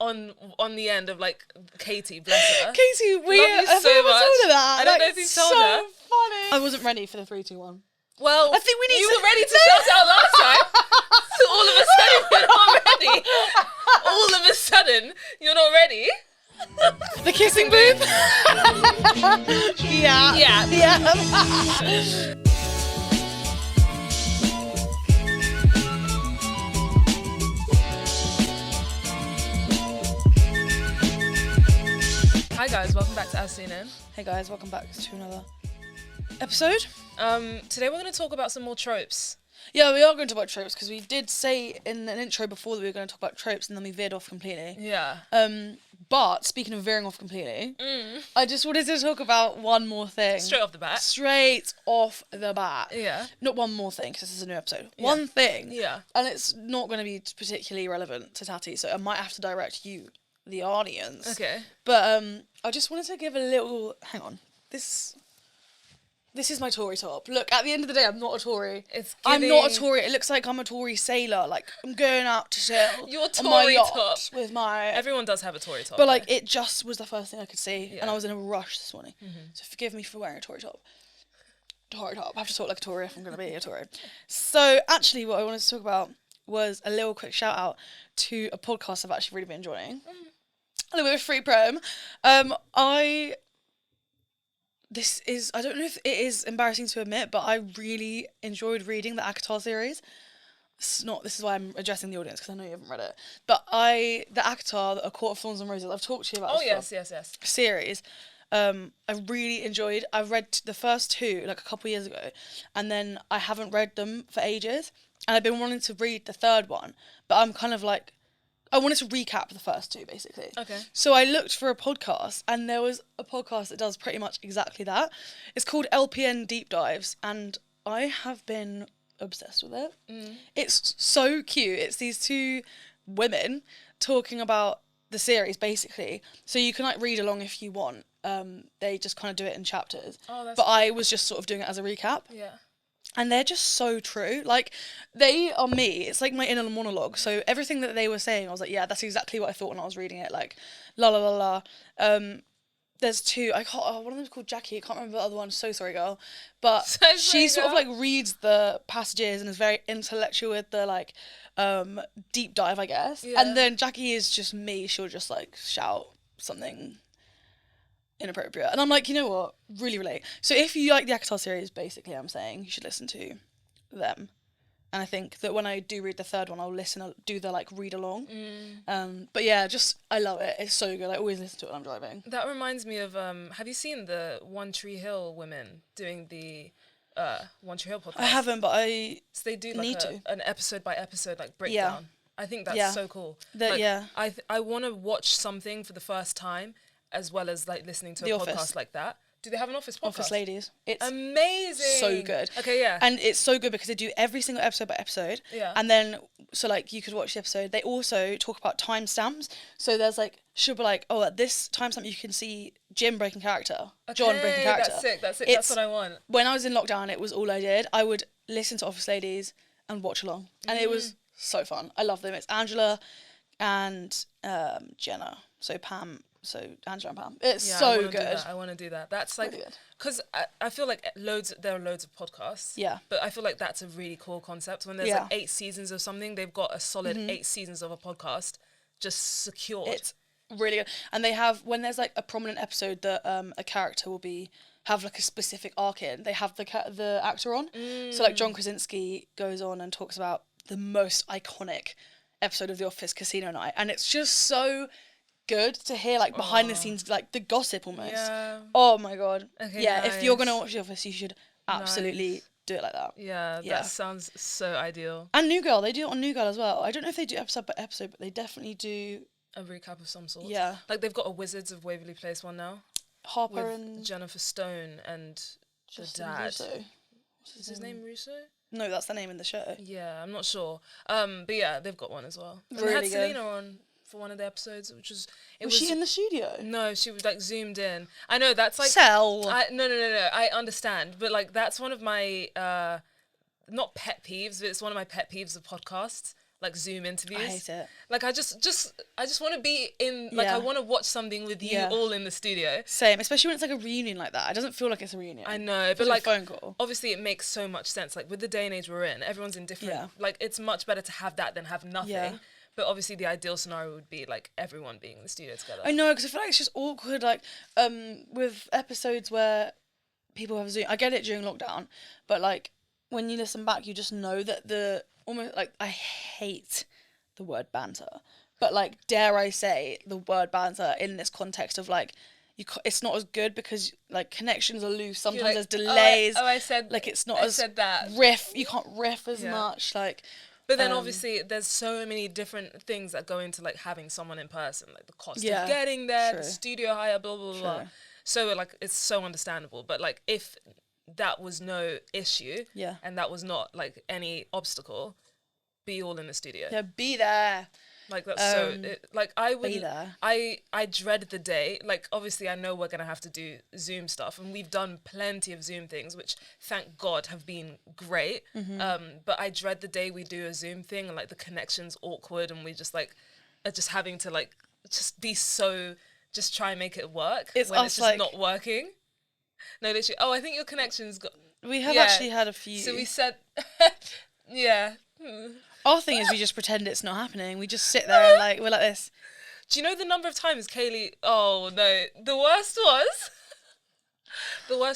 on the end of like Katie, bless her. Katie, Love you have so you ever much. told her that? I don't know if you've told her. So funny. I wasn't ready for the 3, 2, 1. Well, I think we need you to- were ready to shout out last time. So all of a sudden you're not ready. All of a sudden you're not ready. The kissing booth. Yeah. Hi guys, welcome back to As Seen In. Hey guys, welcome back to another episode. Today we're going to talk about some more tropes. Yeah, we are going to talk about tropes because we did say in an intro before that we were going to talk about tropes and then we veered off completely. Yeah. But speaking of veering off completely, I just wanted to talk about one more thing. Straight off the bat. Straight off the bat. Yeah. Not one more thing because this is a new episode. Yeah. One thing. Yeah. And it's not going to be particularly relevant to Tati, so I might have to direct you, the audience. Okay. But I just wanted to give a little... Hang on. This is my Tory top. Look, at the end of the day, I'm not a Tory. I'm not a Tory. It looks like I'm a Tory sailor. Like, I'm going out to sail Your on my Tory yacht top. with my... Everyone does have a Tory top. But, like, it just was the first thing I could see. Yeah. And I was in a rush this morning. So forgive me for wearing a Tory top. Tory top. I have to talk like a Tory if I'm going to be a Tory. So, actually, what I wanted to talk about was a little quick shout out to a podcast I've actually really been enjoying. A little bit of free prom. I don't know if it is embarrassing to admit, but I really enjoyed reading the ACOTAR series. This is why I'm addressing the audience, because I know you haven't read it. But the ACOTAR, A Court of Thorns and Roses, I've talked to you about this yes. series. I really enjoyed. I read the first 2 like a couple years ago, and then I haven't read them for ages. And I've been wanting to read the 3rd one, but I'm kind of like, I wanted to recap the first 2, basically. Okay. So I looked for a podcast, and there was a podcast that does pretty much exactly that. It's called LPN Deep Dives, and I have been obsessed with it. It's so cute. It's these 2 women talking about the series, basically. So you can, like, read along if you want. They just kind of do it in chapters. Oh, that's But I was just sort of doing it as a recap. Yeah. And they're just so true. Like, they are me. It's like my inner monologue. So everything that they were saying, I was like, yeah, that's exactly what I thought when I was reading it. Like, la la la la. There's 2. One of them's called Jackie. I can't remember the other one. So sorry, girl. But she sort of like reads the passages and is very intellectual with the like deep dive, I guess. Yeah. And then Jackie is just me. She'll just like shout something inappropriate, and I'm like, you know what, really relate. So if you like the ACOTAR series, basically I'm saying you should listen to them. And I think that when I do read the 3rd one, I'll do the like read along. But yeah, just I love it. It's so good. I always listen to it when I'm driving. That reminds me of have you seen the One Tree Hill women doing the One Tree Hill podcast? I haven't, but I So they do like need to. an episode by episode like breakdown. I think that's so cool. Yeah. I want to watch something for the first time as well as like listening to The a Office. podcast like that. Do they have an Office podcast? Office Ladies. It's amazing. so good. Okay, yeah. And it's so good because they do every single episode by episode. Yeah. And then, so like you could watch the episode. They also talk about timestamps. So there's like, she'll be like, oh, at this timestamp you can see Jim breaking character. John breaking character. That's sick. That's what I want. When I was in lockdown, it was all I did. I would listen to Office Ladies and watch along. And it was so fun. I love them. It's Angela and Jenna. So Angela and Pam. It's so good. I want to do that. That's like, Really good. because I feel like there are loads of podcasts. Yeah. But I feel like that's a really cool concept. When there's like 8 seasons of something, they've got a solid 8 seasons of a podcast just secured. It's really good. And they have, when there's like a prominent episode that a character will have like a specific arc in, they have the actor on. So like John Krasinski goes on and talks about the most iconic episode of The Office, Casino Night. And it's just so good to hear like behind the scenes, like the gossip almost. Yeah. Oh my god. Okay, yeah, nice. if you're gonna watch The Office, you should absolutely do it like that. Yeah, that sounds so ideal. And New Girl, they do it on New Girl as well. I don't know if they do episode by episode, but they definitely do A recap of some sort. Yeah. Like they've got a Wizards of Waverly Place one now. Harper With and Jennifer Stone and Justin the dad. Russo. Is his name Russo? No, that's the name in the show. Yeah, I'm not sure. But yeah, they've got one as well. And they Really had good. Selena on for one of the episodes, which was... Was she in the studio? No, she was like zoomed in. I know, that's like... Sell. No, I understand. But like, that's one of my, not pet peeves, but it's one of my pet peeves of podcasts like Zoom interviews. I hate it. Like I just want to be in, like I want to watch something with you all in the studio. Same, especially when it's like a reunion like that. It doesn't feel like it's a reunion. I know, but like a phone call. Obviously it makes so much sense. Like with the day and age we're in, everyone's in different, like it's much better to have that than have nothing. Yeah. But obviously the ideal scenario would be like everyone being in the studio together. I know, because I feel like it's just awkward, like with episodes where people have Zoom. I get it during lockdown, but like when you listen back, you just know that almost like, I hate the word banter, but like, dare I say the word banter in this context of like, it's not as good because like connections are loose. Sometimes like, there's delays. I said like it's not I as said that. riff. You can't riff as much. Like, but then obviously there's so many different things that go into like having someone in person, like the cost of getting there, the studio hire, blah blah blah. So like it's so understandable. But like if that was no issue, and that was not like any obstacle, be all in the studio. Yeah, be there. Like that's like I would be there. I dread the day. Like obviously I know we're gonna have to do Zoom stuff, and we've done plenty of Zoom things, which thank God have been great. But I dread the day we do a Zoom thing and like the connection's awkward, and we just like are just having to like just be so just try and make it work when it's just like, not working. No, literally. Oh, I think your connection's got. We have actually had a few. So we said, yeah. Our thing is we just pretend it's not happening. We just sit there and like, we're like this. Do you know the number of times Kaylee... Oh, no. The worst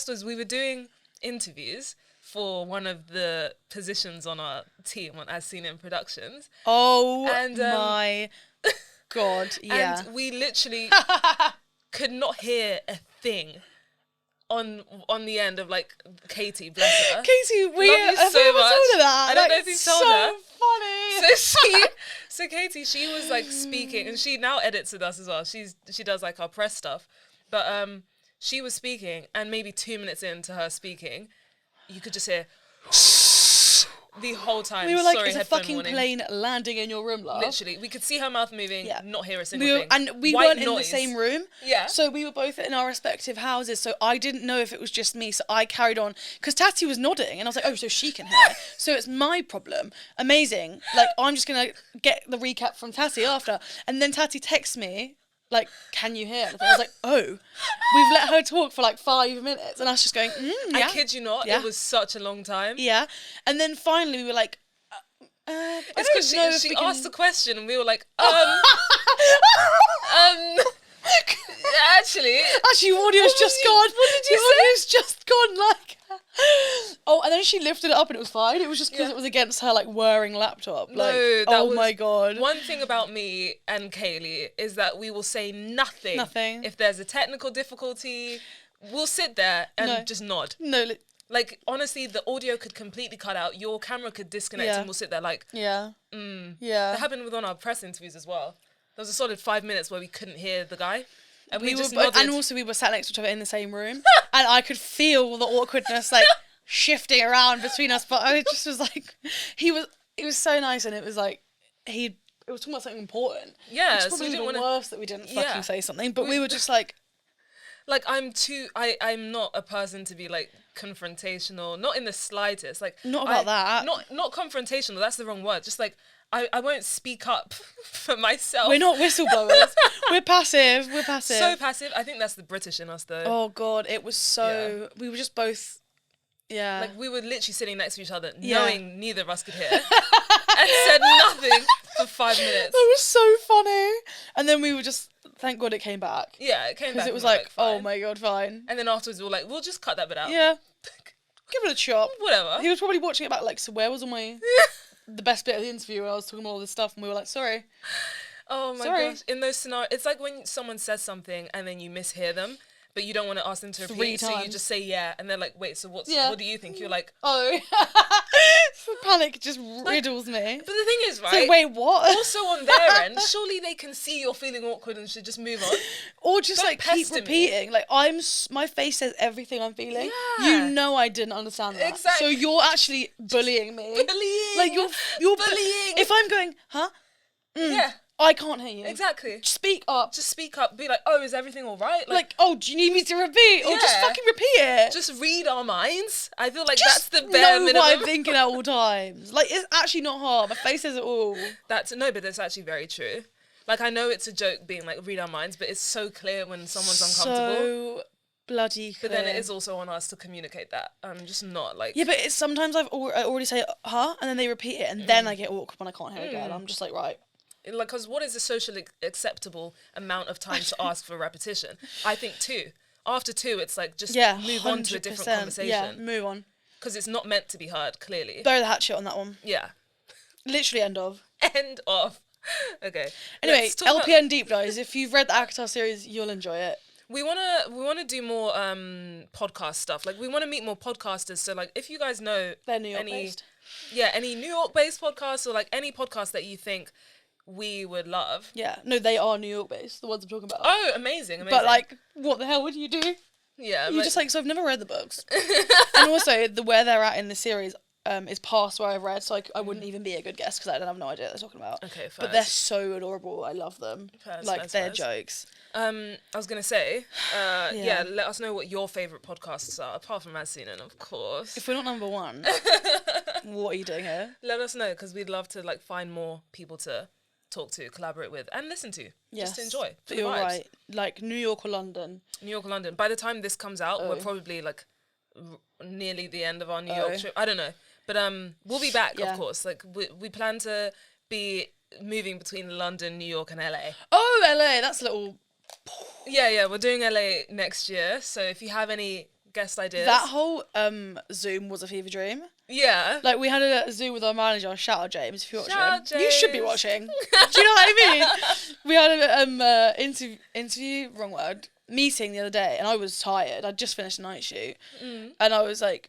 was we were doing interviews for one of the positions on our team on As Seen in Productions. Oh, and, my God, yeah. And we literally could not hear a thing on the end of like Katie, bless her. Katie, we love you so much. Told her that. I don't know if you told her. Funny. So Katie, she was like speaking, and she now edits with us as well. She does like our press stuff, but she was speaking, and maybe 2 minutes into her speaking, you could just hear the whole time. We were like, "Is a fucking plane landing in your room, love?" Literally, we could see her mouth moving, not hear a single thing. And we weren't in the same room. Yeah. So we were both in our respective houses. So I didn't know if it was just me. So I carried on because Tati was nodding, and I was like, "Oh, so she can hear." So it's my problem. Amazing. Like I'm just gonna get the recap from Tati after, and then Tati texts me. Like, can you hear? I was like, oh, we've let her talk for like 5 minutes. And I was just going, I kid you not, it was such a long time. Yeah. And then finally we were like, it's because she asked the question and we were like, Actually, audio's just gone. What did you say? Audio's just gone, like. Oh, and then she lifted it up and it was fine. It was just because it was against her like whirring laptop. Like, my God. One thing about me and Kaylee is that we will say nothing. Nothing. If there's a technical difficulty, we'll sit there and just nod. No. Like, honestly, the audio could completely cut out. Your camera could disconnect and we'll sit there like... Yeah. That happened with one of our press interviews as well. There was a solid 5 minutes where we couldn't hear the guy. And we just nodded. And also we were sat next to each other in the same room. And I could feel the awkwardness like shifting around between us. But I just was like... It was so nice, and it was like... It was talking about something important. Yeah. It's probably even worse that we didn't fucking say something. But we were just like... Like, I'm not a person to be, like, confrontational. Not in the slightest. Like, not about that. Not confrontational. That's the wrong word. Just, like, I won't speak up for myself. We're not whistleblowers. We're passive. So passive. I think that's the British in us, though. Oh, God. It was so... Yeah. We were just both... Yeah. Like, we were literally sitting next to each other, knowing neither of us could hear. And said nothing for 5 minutes. That was so funny. And then we were just... Thank God it came back. Yeah, it came back. Because it was like, oh my God, fine. And then afterwards we were like, we'll just cut that bit out. Yeah. Give it a chop. Whatever. He was probably watching it back like, so where was all my... the best bit of the interview where I was talking about all this stuff and we were like, sorry. Oh my gosh. In those scenarios, it's like when someone says something and then you mishear them, but you don't want to ask them to repeat, so you just say yeah, and they're like, wait, so what do you think? You're like, oh. The panic just riddles me. But the thing is, right? So wait, what? Also on their end, surely they can see you're feeling awkward and should just move on. Or just don't like keep repeating. Like my face says everything I'm feeling. Yeah. You know I didn't understand that. Exactly. So you're actually bullying me. Bullying. Like you're bullying. If I'm going, huh? Yeah. I can't hear you. Exactly. Speak up. Just speak up. Be like, oh, is everything all right? Like, oh, do you need me to repeat? Or just fucking repeat it. Just read our minds. I feel like just that's the bare minimum. What I'm thinking at all times. Like, it's actually not hard. My face says it all. But that's actually very true. Like, I know it's a joke being like, read our minds, but it's so clear when someone's uncomfortable. So bloody clear. But then it is also on us to communicate that. I'm just not like... Yeah, but it's sometimes I already say, huh? And then they repeat it, and then I get awkward when I can't hear it again. I'm just like, right. Like, because what is the socially acceptable amount of time to ask for repetition? I think 2. After 2, it's like, just move on to a different conversation. Yeah, move on. Because it's not meant to be heard, clearly. Bury the hatchet on that one. Yeah. Literally end of. End of. Okay. Anyway, LPN Deep Dives. If you've read the ACOTAR series, you'll enjoy it. We wanna do more podcast stuff. Like, we want to meet more podcasters. So, like, if you guys know they're New York based. Yeah, any New York based podcasts, or like any podcast that you think we would love. Yeah, no, they are New York based. The ones I'm talking about. Oh, amazing! But like, what the hell would you do? Yeah, you're just like, so I've never read the books, and also where they're at in the series is past where I've read, so I wouldn't even be a good guess because I don't have no idea what they're talking about. Okay, first. But they're so adorable. I love them. Their jokes. I was gonna say, let us know what your favourite podcasts are, apart from As Seen In, of course. If we're not number one, what are you doing here? Let us know, because we'd love to like find more people to talk to, collaborate with, and listen to. Just to enjoy. But you're right. Like New York or London. New York or London. By the time this comes out, we're probably like nearly the end of our New York trip. I don't know, but we'll be back, of course. Like we plan to be moving between London, New York, and LA. Oh, LA! That's a little. Yeah, we're doing LA next year. So if you have any guest ideas, that whole Zoom was a fever dream. Yeah, like we had a Zoom with our manager. Shout out James if you're watching. James. You should be watching. Do you know what I mean? We had an interview, wrong word, meeting the other day, and I was tired. I'd just finished a night shoot, and I was like,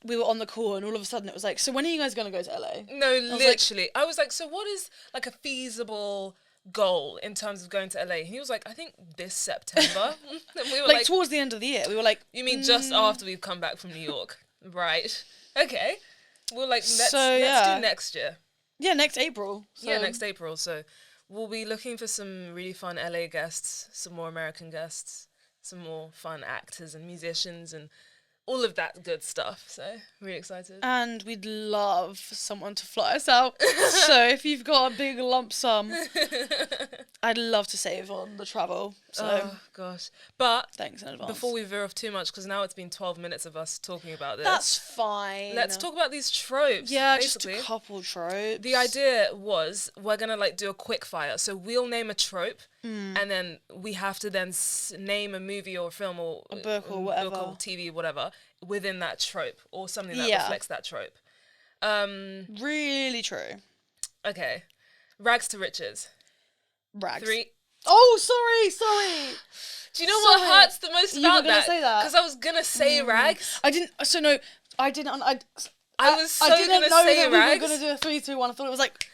we were on the call, and all of a sudden it was like, so when are you guys gonna go to LA? No, literally, I was like, so what is like a feasible goal in terms of going to LA? He was like, I think this September. And we were like towards the end of the year. We were like, you mean just after we've come back from New York? Right. Okay. We're like, let's do next year. Yeah, next April. So. Yeah, next April. So we'll be looking for some really fun LA guests, some more American guests, some more fun actors and musicians and all of that good stuff. So really excited. And we'd love someone to fly us out. So if you've got a big lump sum, I'd love to save on the travel. So oh gosh. But thanks in advance. Before we veer off too much, because now it's been 12 minutes of us talking about this. That's fine. Let's talk about these tropes. Yeah, basically. Just a couple tropes. The idea was we're gonna like do a quick fire. So we'll name a trope, and then we have to then name a movie or a film or a book or whatever, book or TV, whatever, within that trope or something that reflects that trope. Really true. Okay, rags to riches. Rags. 3. Oh, sorry. Do you know what hurts the most about that? Say that? Because I was gonna say rags. I didn't. So no, I didn't. I was so gonna say rags. We were gonna do a 3, 2, 1. I thought it was like.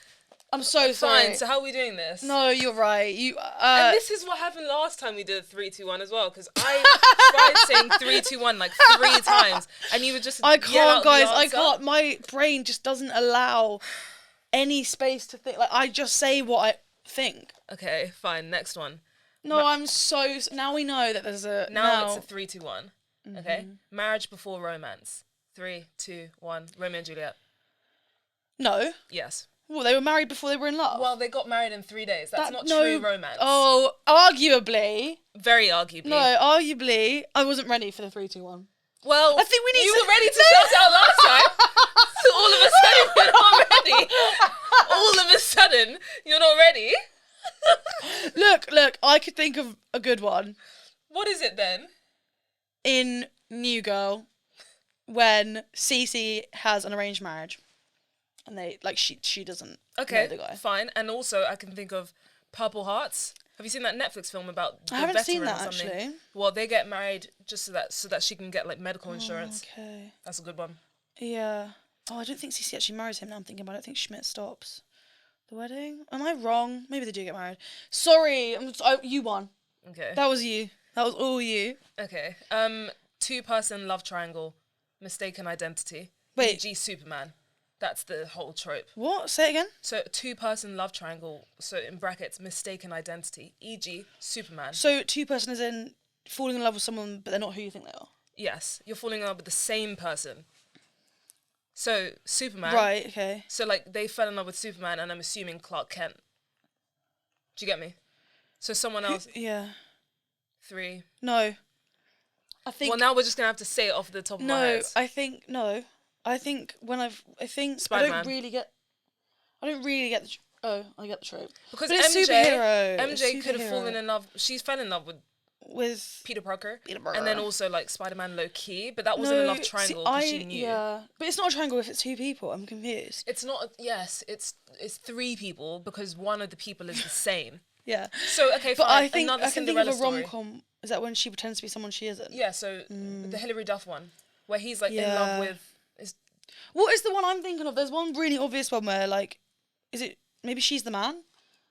I'm so sorry. Fine. So how are we doing this? No, you're right. And this is what happened last time we did a 3, 2, 1 as well. Because I tried saying 3, 2, 1 like 3 times, and you were just. I can't, guys. I can't. My brain just doesn't allow any space to think. Like I just say what I think. Okay, fine. Next one. No, I'm so. Now we know that there's a. Now it's a 3, 2, 1. Okay. Marriage before romance. 3, 2, 1. Romeo and Juliet. No. Yes. Well, they were married before they were in love. Well, they got married in 3 days. That's not true romance. Oh, arguably. Very arguably. No, arguably. I wasn't ready for the 3, 2, 1. Well, I think we need. You were ready to shout out last time. So all of a sudden you're not ready. All of a sudden you're not ready. Look. I could think of a good one. What is it then? In New Girl, when Cece has an arranged marriage. And they she doesn't know the guy. Fine. And also I can think of Purple Hearts. Have you seen that Netflix film about the I haven't veteran seen that or something? actually. Well, they get married just so that she can get like medical insurance. Okay. That's a good one. Yeah. Oh, I don't think Cece actually marries him now I'm thinking about it. I think Schmidt stops the wedding. Am I wrong? Maybe they do get married. Sorry, you won. Okay. That was you. That was all you. Okay. 2-person love triangle, mistaken identity. Wait. E.g. Superman. That's the whole trope. What? Say it again. So 2-person love triangle. So in brackets, mistaken identity. E.g., Superman. So 2-person is in falling in love with someone, but they're not who you think they are. Yes, you're falling in love with the same person. So Superman. Right. Okay. So like they fell in love with Superman, and I'm assuming Clark Kent. Do you get me? So someone else. Yeah. 3. No. I think. Well, now we're just gonna have to say it off the top of our heads. I think I think Spider-Man. I don't really get the. I get the trope. Because but it's MJ could have fallen in love. She fell in love with Peter Parker. And then also like Spider-Man low key, but that wasn't a love triangle because she knew. Yeah, but it's not a triangle if it's 2 people. I'm confused. It's not. Yes, it's 3 people because one of the people is the same. Yeah. So okay, but fine. I think Another I can think Cinderella of a rom-com. Is that when she pretends to be someone she isn't? Yeah. So the Hilary Duff one, where he's like in love with. What is the one I'm thinking of? There's one really obvious one where like, is it maybe she's the man?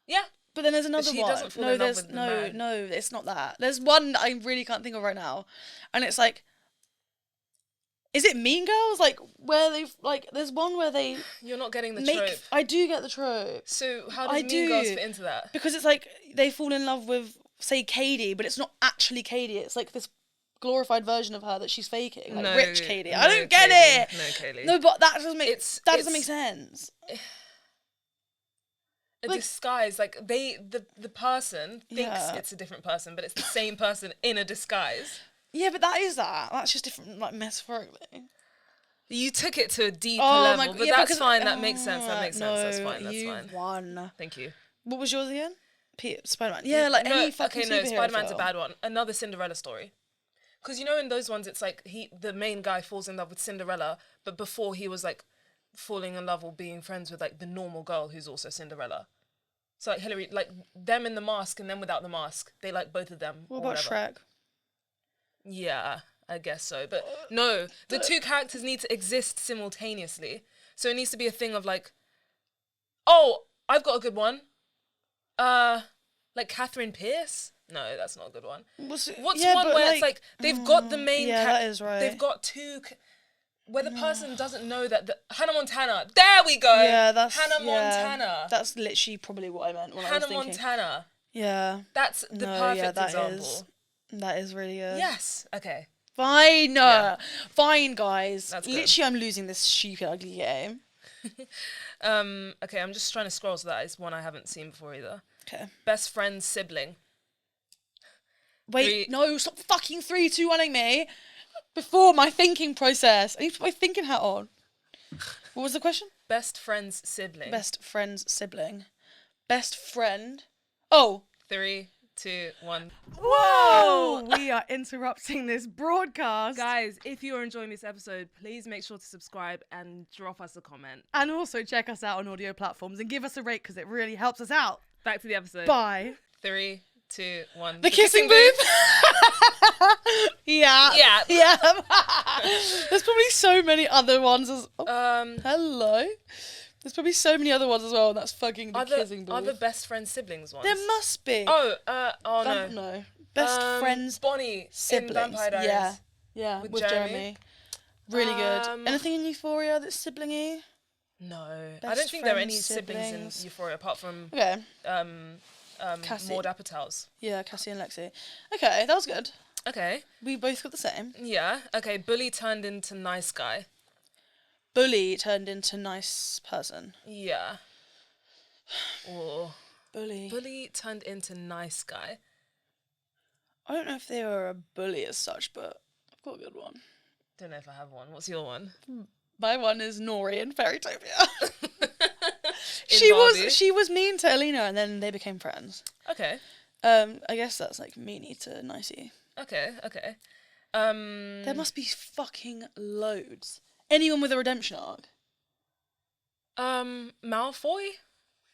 Yeah. But then there's another one. Doesn't fall in love with the man. No, it's not that. There's one that I really can't think of right now, and it's like, is it Mean Girls? Like where they've like, there's one where they. You're not getting the trope. I do get the trope. So how does Mean Girls fit into that? Because it's like they fall in love with say Katie, but it's not actually Katie. It's like this glorified version of her that she's faking, like rich Katie. I don't get it. No, Kaylee. No, but that doesn't make doesn't make sense. A disguise, like the person thinks it's a different person, but it's the same person in a disguise. Yeah, but that's just different, like metaphorically. You took it to a deeper level, but that's fine. That makes sense. That's fine. That's fine. Won. Thank you. What was yours again? Spider-Man. Yeah, like any fucking superhero Spider-Man's film. a bad one. Another Cinderella story. Because you know in those ones, it's like the main guy falls in love with Cinderella, but before he was like falling in love or being friends with like the normal girl who's also Cinderella. So like Hilary, like them in the mask and them without the mask, they like both of them. What about Shrek? Yeah, I guess so. But no, the 2 characters need to exist simultaneously. So it needs to be a thing of like, oh, I've got a good one. Like Catherine Pierce? No, that's not a good one. What's one where it's like they've got the main that is right. They've got 2 where the person doesn't know that Hannah Montana. There we go. Yeah, that's Hannah Montana. That's literally probably what I meant when I was thinking. Hannah Montana. Yeah. That's the perfect example. That is really good. Yes. Okay. Fine. Fine, guys. That's literally, I'm losing this stupid, ugly game. Okay, I'm just trying to scroll so that it's one I haven't seen before either. Okay. Best friend sibling. Wait, no, stop fucking 3, 2, 1-ing me before my thinking process. I need to put my thinking hat on. What was the question? Best friend's sibling. Best friend's sibling. Best friend. Oh. 3, 2, 1. Whoa! We are interrupting this broadcast. Guys, if you are enjoying this episode, please make sure to subscribe and drop us a comment. And also check us out on audio platforms and give us a rate because it really helps us out. Back to the episode. Bye. 3, 2, 1. The kissing booth. Yeah. There's probably so many other ones as hello. There's probably so many other ones as well, and that's fucking the kissing booth. Are the best friend siblings ones? There must be. No. Best friends Bonnie siblings. In Vampire Diaries. Yeah, with Jeremy. Really good. Anything in Euphoria that's siblingy? No. I don't think there are any siblings in Euphoria apart from Cassie. Maud Apatow's. Yeah, Cassie and Lexi. Okay, that was good. Okay. We both got the same. Yeah. Okay, bully turned into nice guy. Bully turned into nice person. Yeah. Or bully. Bully turned into nice guy. I don't know if they were a bully as such, but I've got a good one. Don't know if I have one. What's your one? My one is Nori in Fairytopia. She was mean to Alina and then they became friends. Okay. I guess that's like meany to nicey. Okay. There must be fucking loads. Anyone with a redemption arc? Malfoy?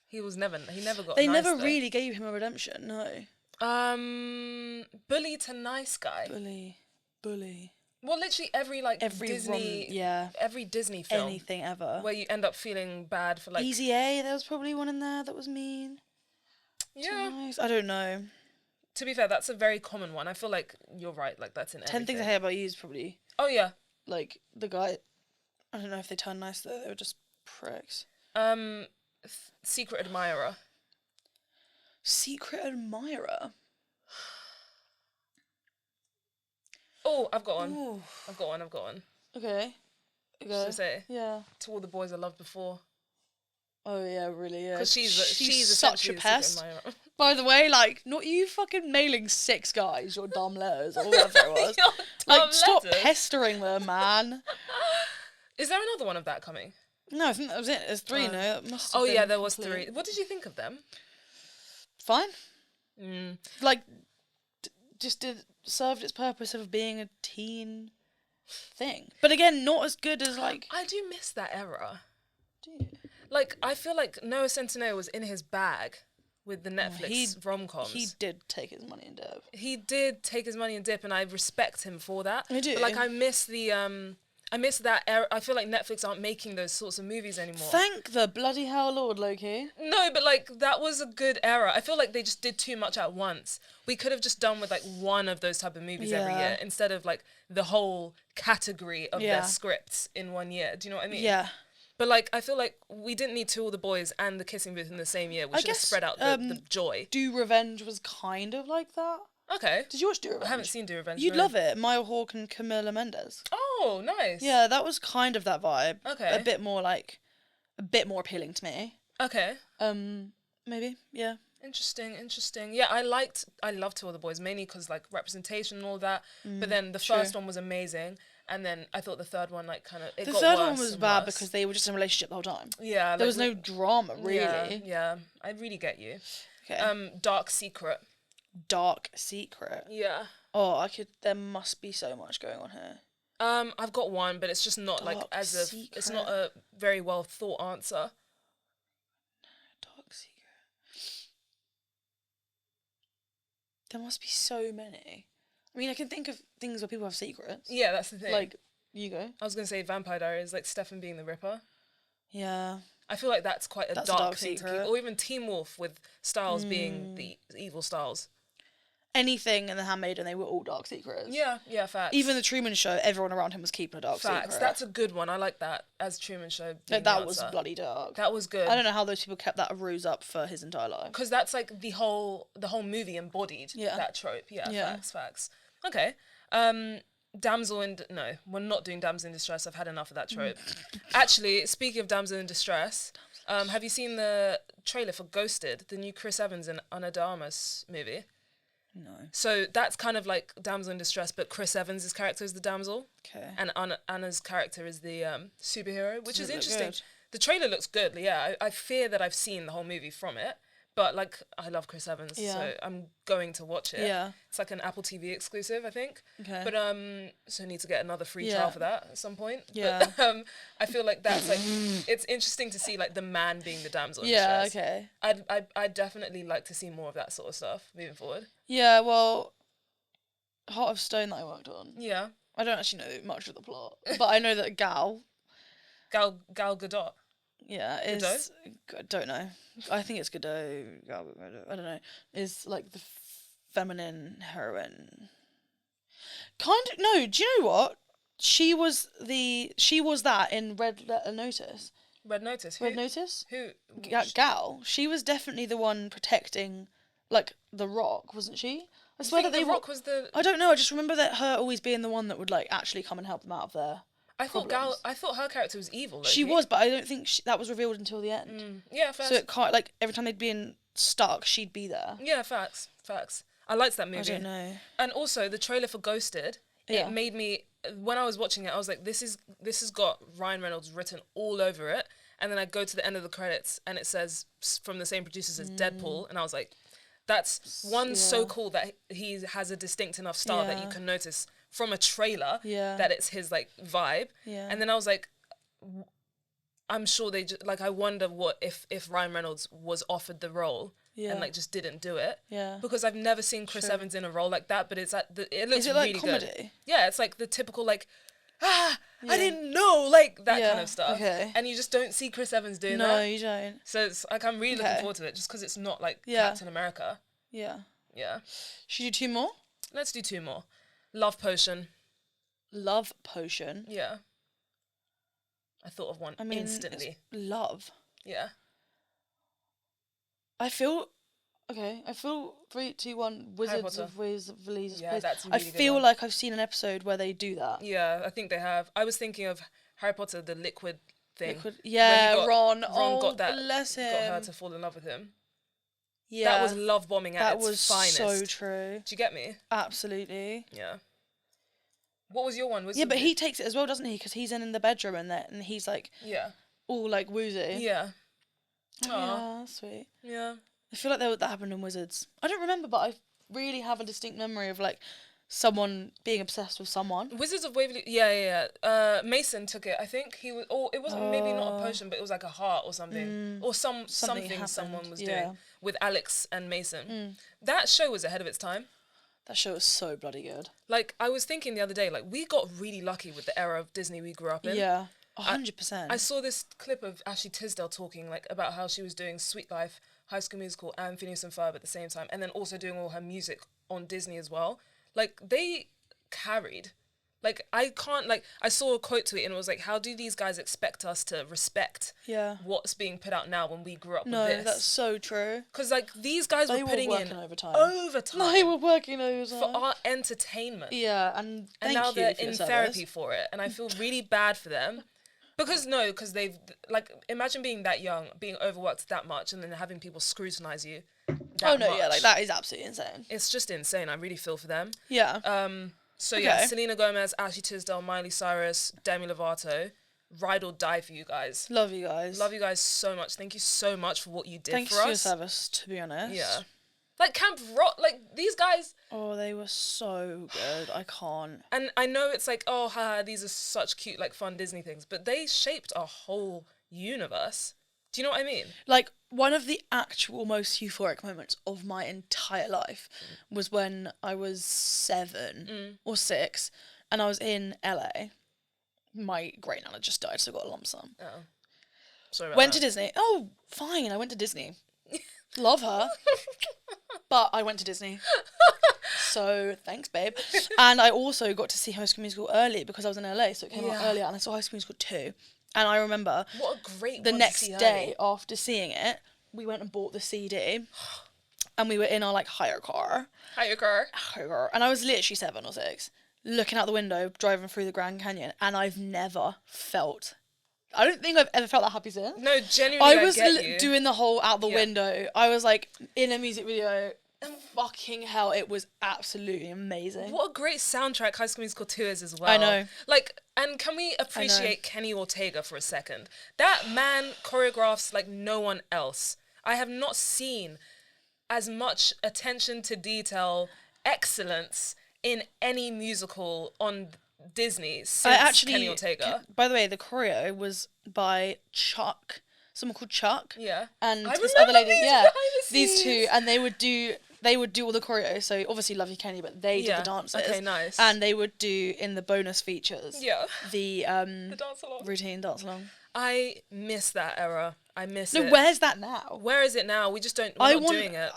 He never got They nice, never though. really gave him a redemption, no. Bully to nice guy. Bully. Well, literally every Disney, every Disney film, anything ever, where you end up feeling bad for like Easy A. There was probably one in there that was mean. Yeah, nice. I don't know. To be fair, that's a very common one. I feel like you're right. Like that's in 10 Things I Hate About You is probably. Oh yeah. Like the guy, I don't know if they turned nice though. They were just pricks. Secret Admirer. Secret Admirer. Oh, I've got one. Ooh. I've got one. Okay. Should I say? Yeah. To All the Boys I Loved Before. Oh yeah, really. Yeah. Because she's such a essentially the pest. Secret Admirer. By the way, like, not you fucking mailing 6 guys your dumb letters or whatever it was. Like, stop pestering them, man. Is there another one of that coming? No, I think that was it. There's 3 now. It must have Oh been yeah, there was complete. 3. What did you think of them? Fine. Like, just served its purpose of being a teen thing. But again, not as good as, like... I do miss that era. Do you? Like, I feel like Noah Centineo was in his bag with the Netflix rom-coms. He did take his money and dip. He did take his money and dip, and I respect him for that. I do. But, like, I miss that era. I feel like Netflix aren't making those sorts of movies anymore. Thank the bloody hell Lord, Loki. No, but, like, that was a good era. I feel like they just did too much at once. We could have just done with, like, one of those type of movies every year instead of, like, the whole category of their scripts in one year. Do you know what I mean? Yeah. But, like, I feel like we didn't need To All the Boys and The Kissing Booth in the same year. We should have spread out the joy. Do Revenge was kind of like that. Okay. Did you watch Do Revenge? I haven't seen Do Revenge. You'd love it. Maya Hawke and Camila Mendes. Oh, nice. Yeah, that was kind of that vibe. Okay. A bit more appealing to me. Okay. Maybe, yeah. Interesting. Yeah, I loved To All the Boys, mainly because, like, representation and all that. But then the first one was amazing. And then I thought the third one, like, kind of, it got worse. The third one was bad because they were just in a relationship the whole time. Yeah. There was no drama, really. Yeah, I really get you. Okay. Dark Secret. Dark Secret. Yeah. Oh, there must be so much going on here. I've got one, but it's just not, like, it's not a very well thought answer. Dark Secret. There must be so many. I mean, I can think of things where people have secrets. Yeah, that's the thing. Like, you go. I was going to say Vampire Diaries, like Stefan being the Ripper. Yeah. I feel like that's quite a dark thing to secret. keep. Or even Teen Wolf with Styles being the evil Styles. Anything in The Handmaiden, they were all dark secrets. Yeah, facts. Even The Truman Show, everyone around him was keeping a dark secret. That's a good one. I like that as Truman Show. That was bloody dark. That was good. I don't know how those people kept that a ruse up for his entire life. Because that's like the whole movie embodied that trope. Yeah. Facts. Okay. No, we're not doing damsel in distress. I've had enough of that trope. Actually, speaking of damsel in distress, have you seen the trailer for Ghosted, the new Chris Evans and Ana de Armas movie? No. So that's kind of like damsel in distress, but Chris Evans' character is the damsel. Okay. And Anna's character is the superhero, which is interesting. Good? The trailer looks good. Yeah, I fear that I've seen the whole movie from it. But, like, I love Chris Evans, so I'm going to watch it. Yeah. It's like an Apple TV exclusive, I think. Okay. But, so I need to get another free trial for that at some point. Yeah. But, I feel like that's, like, it's interesting to see, like, the man being the damsel in distress. Okay. I'd definitely like to see more of that sort of stuff moving forward. Yeah, well, Heart of Stone that I worked on. Yeah. I don't actually know much of the plot, but I know that Gal Gadot. Yeah, is... I don't know. I think it's Godot. I don't know. Is like the feminine heroine. Kind of... No, do you know what? She was that in Red Notice. Red Notice? Red Notice? Who? Gal. She was definitely the one protecting, like, The Rock, wasn't she? I swear that The Rock was the... I don't know. I just remember that her always being the one that would, like, actually come and help them out of there. I thought her character was evil. She was, but I don't think that was revealed until the end. Yeah, facts. So it can't, like, every time they'd been stuck, she'd be there. Yeah, facts. I liked that movie. I don't know. And also the trailer for Ghosted. It made me, when I was watching it, I was like, this has got Ryan Reynolds written all over it. And then I go to the end of the credits and it says from the same producers as Deadpool, and I was like, that's so cool that he has a distinct enough style that you can notice from a trailer that it's his, like, vibe. Yeah. And then I was like, I'm sure they just, like, I wonder what if Ryan Reynolds was offered the role and, like, just didn't do it. Yeah. Because I've never seen Chris Evans in a role like that, but it looks really good. Comedy? Yeah, it's like the typical, like, I didn't know, like, that kind of stuff. Okay. And you just don't see Chris Evans doing that. No, you don't. So it's like, I'm really looking forward to it just because it's not like Captain America. Yeah. Yeah. Should you do 2 more? Let's do 2 more. Love Potion. Love Potion? Yeah. I thought of one instantly. It's love. Yeah. I feel 3, 2, 1. Wizards of Waverly Place. That's a I really good feel one. like I've seen an episode where they do that. Yeah, I think they have. I was thinking of Harry Potter, the liquid thing. Yeah, Ron. Ron got that. Bless him. Got her to fall in love with him. Yeah, That was love bombing at its finest. That was so true. Do you get me? Absolutely. Yeah. What was your one? Yeah, but he takes it as well, doesn't he? Because he's in the bedroom and he's like, all like woozy. Yeah. Yeah, that's sweet. Yeah. I feel like that happened in Wizards. I don't remember, but I really have a distinct memory of like someone being obsessed with someone. Wizards of Waverly. Yeah. Mason took it. I think he was. Or it wasn't maybe not a potion, but it was like a heart or something, or something someone was doing with Alex and Mason. That show was ahead of its time. That show was so bloody good. Like, I was thinking the other day, like, we got really lucky with the era of Disney we grew up in. Yeah, 100%. I saw this clip of Ashley Tisdale talking, like, about how she was doing Sweet Life, High School Musical, and Phineas and Ferb at the same time, and then also doing all her music on Disney as well. Like, they carried. Like, I can't, like, I saw a quote to it, and it was like, how do these guys expect us to respect what's being put out now when we grew up with this? No, that's so true. Because, like, these guys were putting in overtime. They were working overtime. for our entertainment. Yeah, and now they're in therapy for it, and I feel really bad for them. Because they've, like, imagine being that young, being overworked that much, and then having people scrutinize you that much. Yeah, like, that is absolutely insane. It's just insane. I really feel for them. Yeah. So yeah, Selena Gomez, Ashley Tisdale, Miley Cyrus, Demi Lovato, ride or die for you guys. Love you guys. Love you guys so much. Thank you so much for what you did Thanks for us. for your service, to be honest. Yeah. Like Camp Rock, like these guys. Oh, they were so good. I can't. And I know it's like, oh, haha, these are such cute, like fun Disney things, but they shaped a whole universe. Do you know what I mean? Like, one of the actual most euphoric moments of my entire life was when I was 7 or 6 and I was in LA. My great nana just died, so I got a lump sum. Oh. Sorry about Went that. to Disney. Oh, fine, I went to Disney. Love her. But I went to Disney. So, thanks, babe. And I also got to see High School Musical early because I was in LA, so it came out earlier, and I saw High School Musical 2. And I remember what a great the one next to see day after seeing it, we went and bought the CD, and we were in our like hire car. And I was literally 7 or 6, looking out the window, driving through the Grand Canyon, and I've never felt. I don't think I've ever felt that happy since. No, genuinely, I was get you. doing the whole out the window. I was like in a music video. Fucking hell, it was absolutely amazing. What a great soundtrack High School Musical 2 is as well. I know. Like, and can we appreciate Kenny Ortega for a second? That man choreographs like no one else. I have not seen as much attention to detail, excellence in any musical on Disney since Kenny Ortega. By the way, the choreo was by Chuck. Someone called Chuck. Yeah. And I this other lady. Yeah. These two, and they would do all the choreo. So obviously Love You Kenny, but they did the dances. Okay, nice. And they would do in the bonus features. Yeah. The dance along. Routine dance along. I miss that era. I miss it. No, where's that now? Where is it now? We just don't. We're not doing it.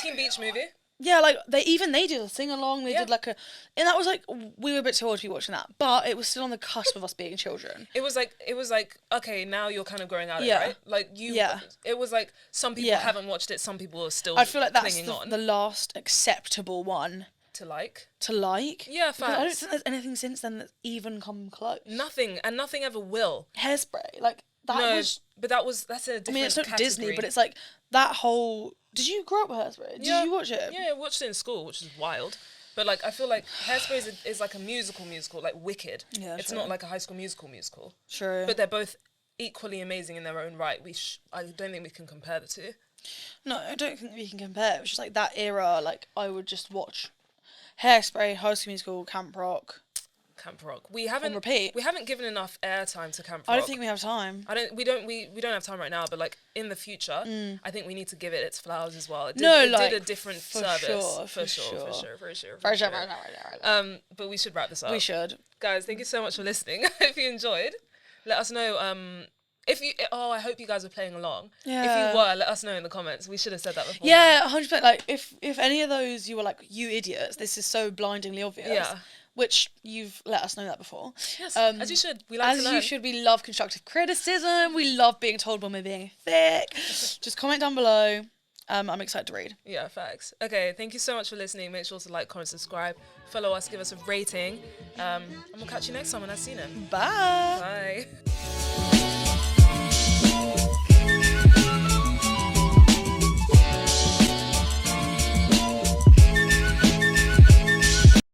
Teen Beach Movie. Yeah, like they did a sing along. They did like and that was like we were a bit too old to be watching that, but it was still on the cusp of us being children. It was like okay, now you're kind of growing out of it, right? Like you. Yeah. It was like some people haven't watched it, some people are still. I feel like that's clinging on. The last acceptable one to like. Yeah, facts. I don't think there's anything since then that's even come close. Nothing, and nothing ever will. Hairspray, like that was. But that's a different. I mean, it's not category. Disney, but it's like that whole. Did you grow up with Hairspray? Did you watch it? Yeah, I watched it in school, which is wild. But like, I feel like Hairspray is like a musical, like Wicked. Yeah, it's not like a High School Musical. True. But they're both equally amazing in their own right. I don't think we can compare the two. No, I don't think we can compare. It was just like that era. Like I would just watch Hairspray, High School Musical, Camp Rock. We haven't repeat. We haven't given enough airtime to Camp Rock. I don't think we have time. We don't have time right now. But like in the future, I think we need to give it its flowers as well. It did a different service for sure. But we should wrap this up. We should. Guys, thank you so much for listening. If you enjoyed, let us know. I hope you guys are playing along. Yeah. If you were, let us know in the comments. We should have said that before. Yeah, 100%. Like if any of those you were like, you idiots, this is so blindingly obvious. Yeah. which you've let us know that before. Yes, as you should. We like to learn. As you should. We love constructive criticism. We love being told when we're being thick. Just comment down below. I'm excited to read. Yeah, facts. Okay, thank you so much for listening. Make sure to like, comment, subscribe, follow us, give us a rating. And we'll catch you next time on I've Seen It. Bye. Bye.